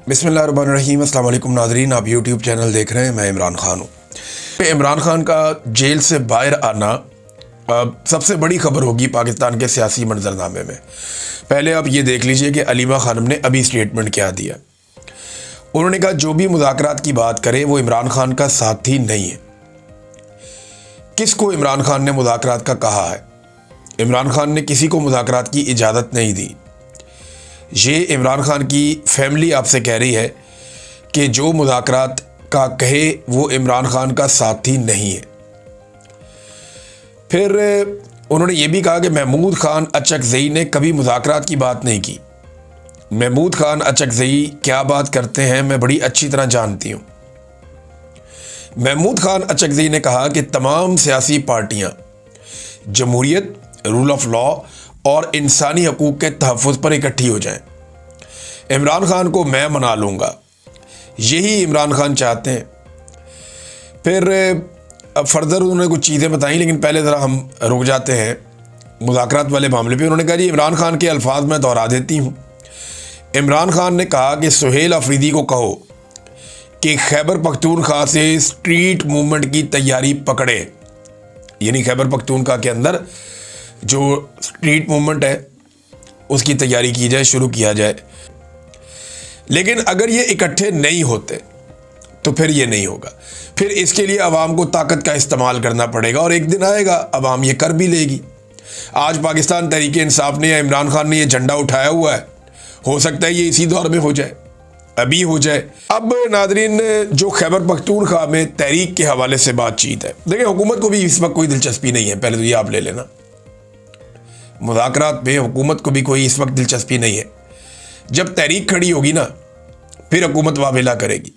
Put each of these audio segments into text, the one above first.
बिस्मिल्लाहिर्रहमानिर्रहीम। अस्सलाम वालेकुम नाज़रीन, आप यूट्यूब चैनल देख रहे हैं। मैं इमरान खान हूँ। इमरान खान का जेल से बाहर आना सबसे बड़ी खबर होगी पाकिस्तान के सियासी मंजरनामे में। पहले आप ये देख लीजिए कि अलीमा खानम ने अभी स्टेटमेंट क्या दिया। उन्होंने कहा जो भी मुज़ाकरात की बात करे वो इमरान खान का साथी नहीं है। किसको इमरान खान ने मुज़ाकरात का कहा है? इमरान खान ने किसी को मुज़ाकरात की इजाज़त नहीं दी। ये इमरान खान की फैमिली आपसे कह रही है कि जो मुज़ाकरात का कहे वो इमरान खान का साथी नहीं है। फिर उन्होंने ये भी कहा कि महमूद खान अचकज़ई ने कभी मुज़ाकरात की बात नहीं की। महमूद खान अचकज़ई क्या बात करते हैं मैं बड़ी अच्छी तरह जानती हूँ। महमूद खान अचकज़ई ने कहा कि तमाम सियासी पार्टियाँ जमहूरियत, रूल ऑफ लॉ और इंसानी हकूक़ के तहफ़्फ़ुज़ पर इकट्ठी हो जाएं। इमरान खान को मैं मना लूँगा, यही इमरान खान चाहते हैं। फिर अब फर्दर उन्होंने कुछ चीज़ें बताई, लेकिन पहले ज़रा हम रुक जाते हैं मुज़ाकरात वाले मामले पे। उन्होंने कहा जी इमरान खान के अल्फाज मैं दोहरा देती हूँ। इमरान खान ने कहा कि सुहेल अफरीदी को कहो कि खैबर पख्तूनख्वा से स्ट्रीट मूवमेंट की तैयारी पकड़े, यानी खैबर पख्तूनख्वा के अंदर जो स्ट्रीट मूवमेंट है उसकी तैयारी की जाए, शुरू किया जाए। लेकिन अगर ये इकट्ठे नहीं होते तो फिर ये नहीं होगा। फिर इसके लिए अवाम को ताकत का इस्तेमाल करना पड़ेगा और एक दिन आएगा अवाम ये कर भी लेगी। आज पाकिस्तान तहरीक इंसाफ ने या इमरान खान ने ये झंडा उठाया हुआ है, हो सकता है ये इसी दौर में हो जाए, अभी हो जाए। अब नादरीन, जो खैबर पख्तूनख्वा में तहरीक के हवाले से बातचीत है, देखिए हुकूमत को भी इस वक्त कोई दिलचस्पी नहीं है। पहले तो ये आप ले लेना, मुज़ाकरात में हुकूमत को भी कोई इस वक्त दिलचस्पी नहीं है। जब तहरीक खड़ी होगी ना, फिर हुकूमत वावेला करेगी,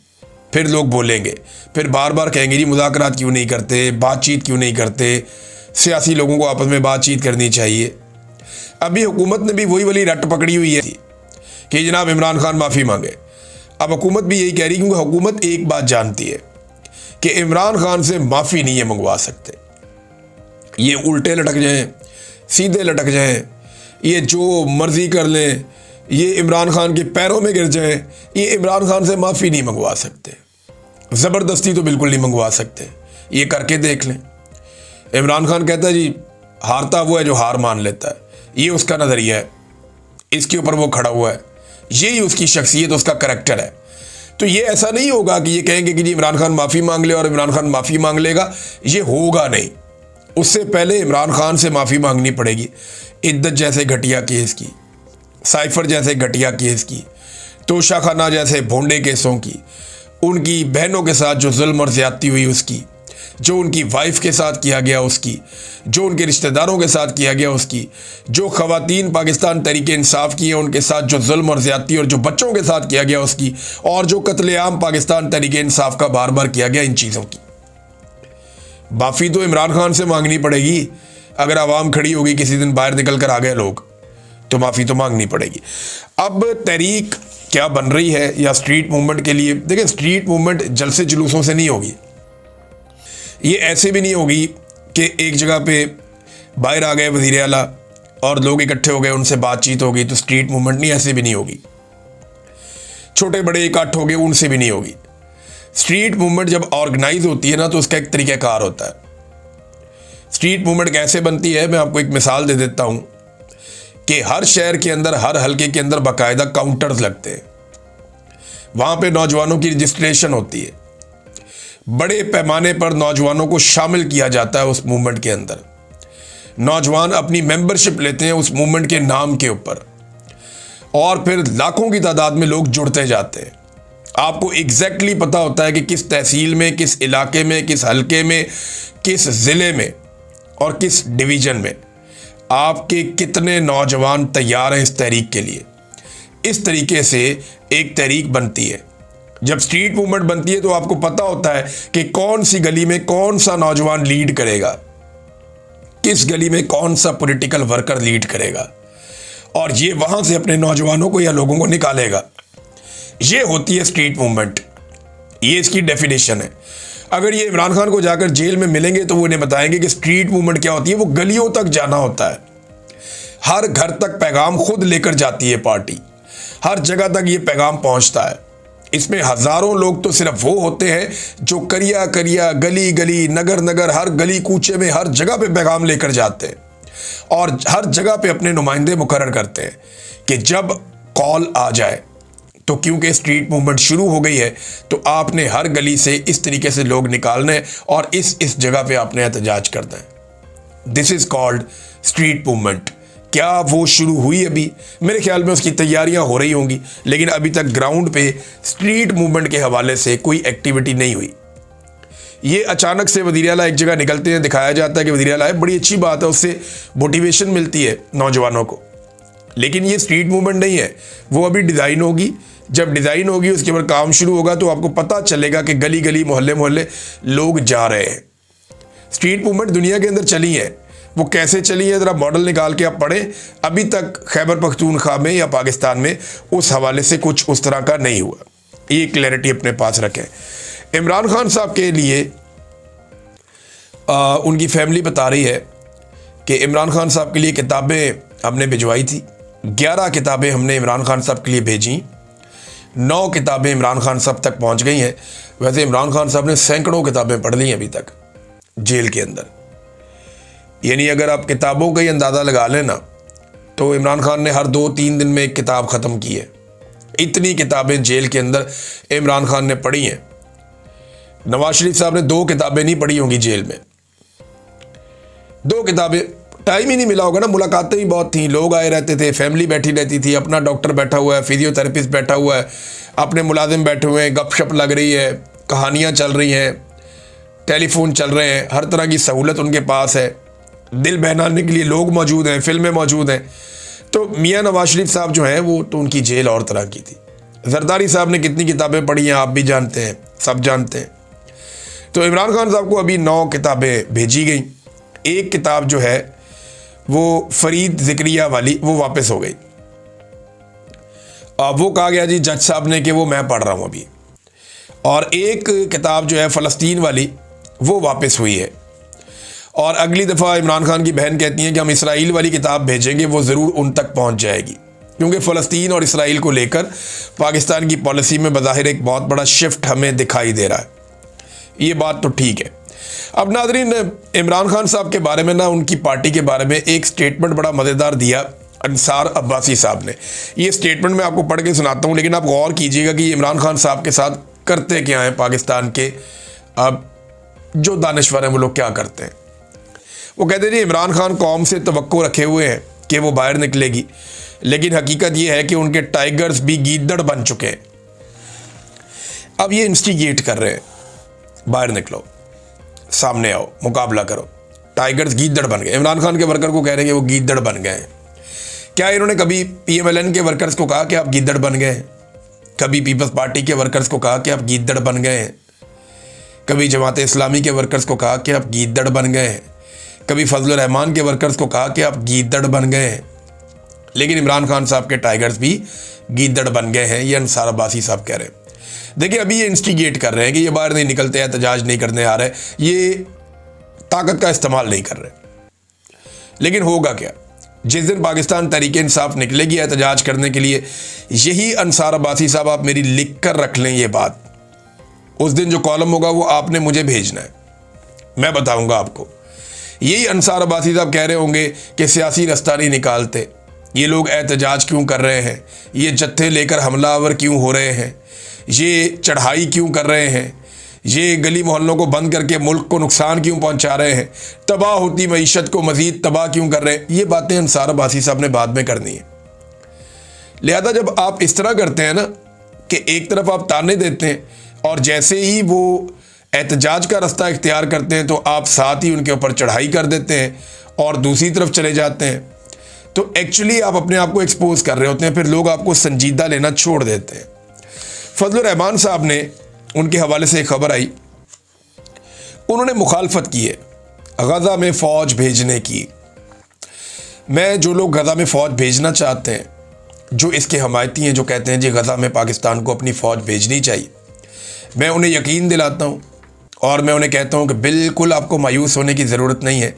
फिर लोग बोलेंगे, फिर बार बार कहेंगे जी मुज़ाकरात क्यों नहीं करते, बातचीत क्यों नहीं करते, सियासी लोगों को आपस में बातचीत करनी चाहिए। अभी हुकूमत ने भी वही वाली रट पकड़ी हुई है कि जनाब इमरान खान माफ़ी मांगे। अब हुकूमत भी यही कह रही, क्योंकि हुकूमत एक बात जानती है कि इमरान खान से माफ़ी नहीं है मंगवा सकते। ये उल्टे लटक जाएं, सीधे लटक जाएं, ये जो मर्ज़ी कर लें, ये इमरान खान के पैरों में गिर जाएं, ये इमरान खान से माफ़ी नहीं मंगवा सकते। ज़बरदस्ती तो बिल्कुल नहीं मंगवा सकते। ये करके देख लें। इमरान खान कहता है जी हारता वो है जो हार मान लेता है, ये उसका नज़रिया है, इसके ऊपर वो खड़ा हुआ है, यही उसकी शख्सियत, उसका करैक्टर है। तो ये ऐसा नहीं होगा कि ये कहेंगे कि जी इमरान खान माफ़ी मांग ले और इमरान खान माफ़ी मांग लेगा, ये होगा नहीं। उससे पहले इमरान खान से माफ़ी मांगनी पड़ेगी इद्दत जैसे घटिया केस की, साइफर जैसे घटिया केस की, तोशा खाना जैसे भोंडे केसों की, उनकी बहनों के साथ जो जुल्म और ज़्यादती हुई उसकी, जो उनकी वाइफ के साथ किया गया उसकी, जो उनके रिश्तेदारों के साथ किया गया उसकी, जो ख़वातीन पाकिस्तान तहरीक इंसाफ की हैं उनके साथ जो जुल्म और ज़्यादती और जो बच्चों के साथ किया गया उसकी, और जो कत्लेआम पाकिस्तान तहरीक इंसाफ का बार बार किया गया, इन चीज़ों की माफ़ी तो इमरान खान से मांगनी पड़ेगी। अगर आवाम खड़ी होगी किसी दिन बाहर निकल कर आ गए लोग, तो माफ़ी तो मांगनी पड़ेगी। अब तहरीक क्या बन रही है या स्ट्रीट मूवमेंट के लिए, देखिए स्ट्रीट मूवमेंट जलसे जुलूसों से नहीं होगी। ये ऐसे भी नहीं होगी कि एक जगह पे बाहर आ गए वज़ीर आला और लोग इकट्ठे हो गए, उनसे बातचीत हो गई तो स्ट्रीट मूवमेंट नहीं, ऐसे भी नहीं होगी। छोटे बड़े इकट्ठ हो गए, उनसे भी नहीं होगी। स्ट्रीट मूवमेंट जब ऑर्गेनाइज होती है ना, तो उसका एक तरीक़ाकार होता है। स्ट्रीट मूवमेंट कैसे बनती है, मैं आपको एक मिसाल दे देता हूँ कि हर शहर के अंदर, हर हलके के अंदर बाकायदा काउंटर्स लगते हैं। वहाँ पे नौजवानों की रजिस्ट्रेशन होती है, बड़े पैमाने पर नौजवानों को शामिल किया जाता है उस मूवमेंट के अंदर। नौजवान अपनी मेंबरशिप लेते हैं उस मूवमेंट के नाम के ऊपर, और फिर लाखों की तादाद में लोग जुड़ते जाते हैं। आपको एग्जैक्टली पता होता है कि किस तहसील में, किस इलाके में, किस हलके में, किस ज़िले में और किस डिवीज़न में आपके कितने नौजवान तैयार हैं इस तहरीक के लिए। इस तरीके से एक तहरीक बनती है। जब स्ट्रीट मूवमेंट बनती है तो आपको पता होता है कि कौन सी गली में कौन सा नौजवान लीड करेगा, किस गली में कौन सा पॉलिटिकल वर्कर लीड करेगा, और ये वहाँ से अपने नौजवानों को या लोगों को निकालेगा। ये होती है स्ट्रीट मूवमेंट, ये इसकी डेफिनेशन है। अगर ये इमरान खान को जाकर जेल में मिलेंगे तो वो इन्हें बताएंगे कि स्ट्रीट मूवमेंट क्या होती है। वो गलियों तक जाना होता है, हर घर तक पैगाम खुद लेकर जाती है पार्टी, हर जगह तक ये पैगाम पहुंचता है। इसमें हज़ारों लोग तो सिर्फ वो होते हैं जो करिया करिया, गली गली, नगर नगर, हर गली कूचे में, हर जगह पे पैगाम लेकर जाते हैं और हर जगह पे अपने नुमाइंदे मुकर्रर करते हैं कि जब कॉल आ जाए तो क्योंकि स्ट्रीट मूवमेंट शुरू हो गई है तो आपने हर गली से इस तरीके से लोग निकालने हैं और इस जगह पे आपने एहतजाज करना है। This is called street movement. क्या वो शुरू हुई? अभी मेरे ख्याल में उसकी तैयारियां हो रही होंगी, लेकिन अभी तक ग्राउंड पे स्ट्रीट मूवमेंट के हवाले से कोई एक्टिविटी नहीं हुई। ये अचानक से वज़ीर आला एक जगह निकलते हैं, दिखाया जाता है कि वज़ीर आला है, बड़ी अच्छी बात है, उससे मोटिवेशन मिलती है नौजवानों को, लेकिन ये स्ट्रीट मूवमेंट नहीं है। वो अभी डिज़ाइन होगी, जब डिज़ाइन होगी उसके बाद काम शुरू होगा तो आपको पता चलेगा कि गली गली, मोहल्ले मोहल्ले लोग जा रहे हैं। स्ट्रीट मूवमेंट दुनिया के अंदर चली है, वो कैसे चली है ज़रा मॉडल निकाल के आप पढ़ें। अभी तक खैबर पख्तूनख्वा में या पाकिस्तान में उस हवाले से कुछ उस तरह का नहीं हुआ। ये क्लैरिटी अपने पास रखें। इमरान खान साहब के लिए उनकी फैमिली बता रही है कि इमरान खान साहब के लिए किताबें हमने भिजवाई थी, 11 किताबें हमने इमरान खान साहब के लिए भेजी, 9 किताबें इमरान खान साहब तक पहुंच गई हैं। वैसे इमरान खान साहब ने सैकड़ों किताबें पढ़ ली हैं अभी तक जेल के अंदर। यानी अगर आप किताबों का ही अंदाज़ा लगा लें ना तो इमरान खान ने हर 2-3 दिन में एक किताब ख़त्म की है। इतनी किताबें जेल के अंदर इमरान खान ने पढ़ी हैं। नवाज शरीफ साहब ने 2 किताबें नहीं पढ़ी होंगी जेल में, 2 किताबें, टाइम ही नहीं मिला होगा ना, मुलाकातें ही बहुत थी, लोग आए रहते थे, फैमिली बैठी रहती थी, अपना डॉक्टर बैठा हुआ है, फिजियोथेरेपिस्ट बैठा हुआ है, अपने मुलाजिम बैठे हुए हैं, गपशप लग रही है, कहानियाँ चल रही हैं, टेलीफोन चल रहे हैं, हर तरह की सहूलत उनके पास है, दिल बहलाने के लिए लोग मौजूद हैं, फिल्में मौजूद हैं। तो मियाँ नवाज शरीफ साहब जो हैं वो तो उनकी जेल और तरह की थी। जरदारी साहब ने कितनी किताबें पढ़ी हैं आप भी जानते हैं, सब जानते हैं। तो इमरान खान साहब को अभी 9 किताबें भेजी गई। एक किताब जो है वो फरीद ज़िक्रिया वाली वो वापस हो गई। वो कहा गया जी जज साहब ने कि वो मैं पढ़ रहा हूँ अभी। और एक किताब जो है फ़लस्तीन वाली वो वापस हुई है। और अगली दफ़ा इमरान खान की बहन कहती हैं कि हम इसराइल वाली किताब भेजेंगे, वो ज़रूर उन तक पहुँच जाएगी, क्योंकि फ़लस्तीन और इसराइल को लेकर पाकिस्तान की पॉलिसी में बज़ाहिर एक बहुत बड़ा शिफ्ट हमें दिखाई दे रहा है। ये बात तो ठीक है। अब नाज़रीन, इमरान खान साहब के बारे में ना, उनकी पार्टी के बारे में एक स्टेटमेंट बड़ा मज़ेदार दिया अंसार अब्बासी साहब ने। ये स्टेटमेंट मैं आपको पढ़ के सुनाता हूँ, लेकिन आप गौर कीजिएगा कि इमरान खान साहब के साथ करते क्या हैं पाकिस्तान के अब जो दानिश्वर हैं वो लोग क्या करते हैं। वो कहते हैं जी इमरान खान कौम से तवक्को रखे हुए हैं कि वो बाहर निकलेगी, लेकिन हकीकत ये है कि उनके टाइगर्स भी गीदड़ बन चुके हैं। अब ये इंस्टिगेट कर रहे हैं, बाहर निकलो, सामने आओ, मुकाबला करो। टाइगर्स गीदड़ बन गए। इमरान खान के वर्कर को कह रहे हैं कि वो गीदड़ बन गए हैं। क्या इन्होंने कभी PMLN के वर्कर्स को कहा कि आप गीदड़ बन गए हैं? कभी पीपल्स पार्टी के वर्कर्स को कहा कि आप गीदड़ बन गए हैं? कभी जमात इस्लामी के वर्कर्स को कहा कि आप गीदड़ बन गए हैं? कभी फजलुर रहमान के वर्कर्स को कहा कि आप गीदड़ बन गए हैं? लेकिन इमरान खान साहब के टाइगर्स भी गीदड़ बन गए हैं, ये अंसार अब्बासी साहब कह रहे हैं। देखिए अभी ये इंस्टिगेट कर रहे हैं कि ये बाहर नहीं निकलते, एहतजाज नहीं करने आ रहे, ये ताकत का इस्तेमाल नहीं कर रहे। लेकिन होगा क्या? जिस दिन पाकिस्तान तहरीक इंसाफ निकलेगी एहतजाज करने के लिए, यही अंसार अब्बासी साहब आप मेरी लिख कर रख लें ये बात, उस दिन जो कॉलम होगा वो आपने मुझे भेजना है, मैं बताऊंगा आपको। यही अंसार अब्बासी साहब कह रहे होंगे कि सियासी रास्ता नहीं निकालते, ये लोग एहतजाज क्यों कर रहे हैं, ये जत्थे लेकर हमलावर क्यों हो रहे हैं, ये चढ़ाई क्यों कर रहे हैं, ये गली मोहल्लों को बंद करके मुल्क को नुकसान क्यों पहुंचा रहे हैं, तबाह होती मईशत को मज़ीद तबाह क्यों कर रहे हैं। ये बातें अंसार अब्बासी साहब ने बाद में करनी है। लिहाजा जब आप इस तरह करते हैं ना कि एक तरफ आप ताने देते हैं और जैसे ही वो एहतजाज का रास्ता इख्तियार करते हैं तो आप साथ ही उनके ऊपर चढ़ाई कर देते हैं और दूसरी तरफ चले जाते हैं, तो एक्चुअली आप अपने आप को एक्सपोज कर रहे होते हैं, फिर लोग आपको संजीदा लेना छोड़ देते हैं। फजलुर रहमान साहब ने, उनके हवाले से एक खबर आई, उन्होंने मुखालफत की है गज़ा में फ़ौज भेजने की। मैं जो लोग गज़ा में फ़ौज भेजना चाहते हैं, जो इसके हमायती हैं, जो कहते हैं जी गज़ा में पाकिस्तान को अपनी फ़ौज भेजनी चाहिए, मैं उन्हें यकीन दिलाता हूँ और मैं उन्हें कहता हूँ कि बिल्कुल आपको मायूस होने की ज़रूरत नहीं है।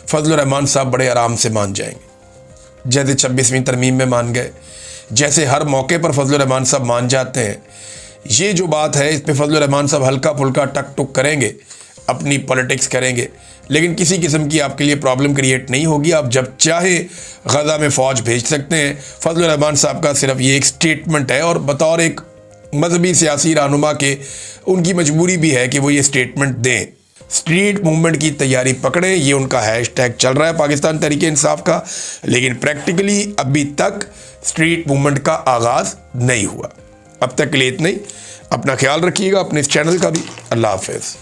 फजलुर रहमान साहब बड़े आराम से मान जाएंगे, जैसे 26वीं तरमीम में मान गए, जैसे हर मौके पर फजलुर रहमान साहब मान जाते हैं। ये जो बात है इस पे फजलुर रहमान साहब हल्का फुल्का टक टुक करेंगे, अपनी पॉलिटिक्स करेंगे, लेकिन किसी किस्म की आपके लिए प्रॉब्लम क्रिएट नहीं होगी। आप जब चाहे गज़ा में फ़ौज भेज सकते हैं। फजलुर रहमान साहब का सिर्फ ये एक स्टेटमेंट है और बतौर एक मजहबी सियासी रहनुमा के उनकी मजबूरी भी है कि वो ये स्टेटमेंट दें। स्ट्रीट मूवमेंट की तैयारी पकड़ें, ये उनका हैशटैग चल रहा है पाकिस्तान तहरीक इंसाफ का, लेकिन प्रैक्टिकली अभी तक स्ट्रीट मूवमेंट का आगाज़ नहीं हुआ। अब तक के लिए इतना ही। अपना ख्याल रखिएगा, अपने इस चैनल का भी। अल्लाह हाफ़िज़।